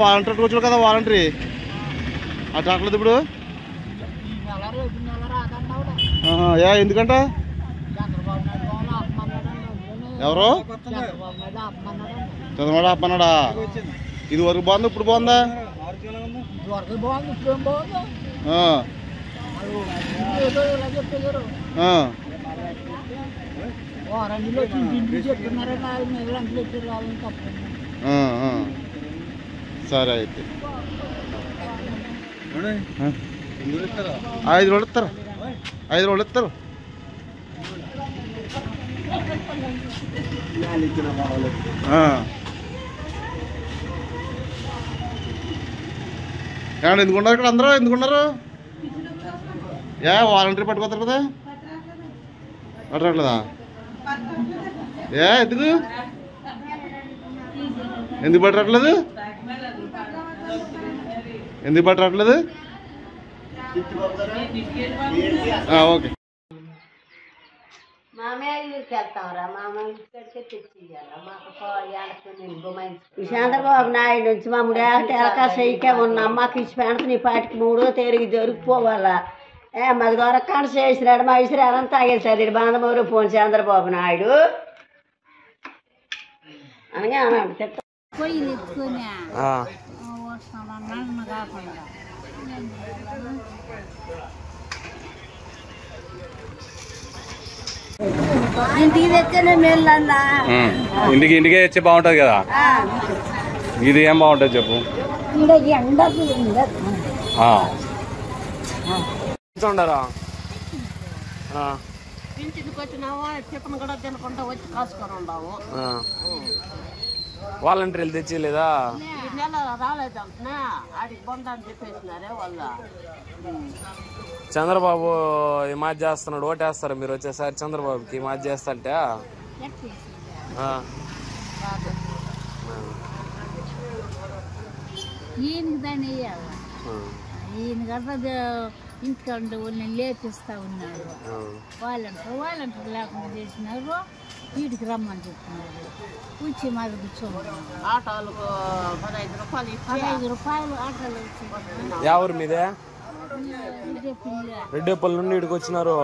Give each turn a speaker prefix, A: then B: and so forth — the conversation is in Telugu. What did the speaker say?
A: వాలంటీర్ కూర్చోడు కదా వాలంటరీ అటు రావట్లేదు ఇప్పుడు ఎందుకంట ఎవరు చంద్రబాబు ఆపన్నాడా ఇది వరకు బాగుంది ఇప్పుడు బాగుందా సరే అయితే 5 రోజులు ఇస్తారు 5 రోజులు ఇస్తారు ఏమన్నా ఎందుకున్నారు ఇక్కడ అందరూ ఎందుకున్నారు వాలంటీర్ పట్టుకోతారు కదా పట్టట్లేదా ఎందుకు పట్టట్లేదు ఎందుకు పట్టట్లేదు ఓకే
B: చంద్రబాబు నాయుడు నుంచి మమ్మల్ని ఎలకాశయ్యకే ఉన్నాం మాకు ఇచ్చి పెడతాను ఈ పాటికి 3వ తేదీకి జరిగిపోవాలా మాకు దొరకకుండా చేసినాడు మా విసిరాలని తాగేసారు ఇది బాంధమూరు పోను చంద్రబాబు నాయుడు అనగా అన్నాడు ఇంటికి తెచ్చేనే మేళ్ళన్నా
C: ఇంటికే తెచ్చి బాగుంటది కదా ఇది ఏం బాగుంటది చెప్పు ఉండరా
B: ఇంటికి వచ్చినావా టిఫిన్ కూడా తినకుండా వచ్చి కాసుకొని ఉన్నాము
C: వాలంటీర్లు తెచ్చిలేదా
B: ఈ నెల రాలేదంటున్నా ఆడికి బొందని చెప్పేసినారే వాళ్ళ
C: చంద్రబాబు ఈ మాట చేస్తున్నాడు ఓటేస్తారు మీరు వచ్చేసారి చంద్రబాబుకి ఈ మాట చేస్తాంటే
D: ఈయనకి దాన్ని వేయాలి ఈయన కదా ఇంటికంటే వాళ్ళని లేపిస్తా ఉన్నారు వాలంటీర్ లేకుండా చేసినారు వీటికి రమ్మని చెప్తున్నారు వచ్చి మాది కూర్చోమన్నారు
B: ఆటోలకు 15 రూపాయలు
D: ఆటోలు
C: ఎవరు మీదే రెడ్డేపల్లి నుండి ఇక్కడికి వచ్చినారు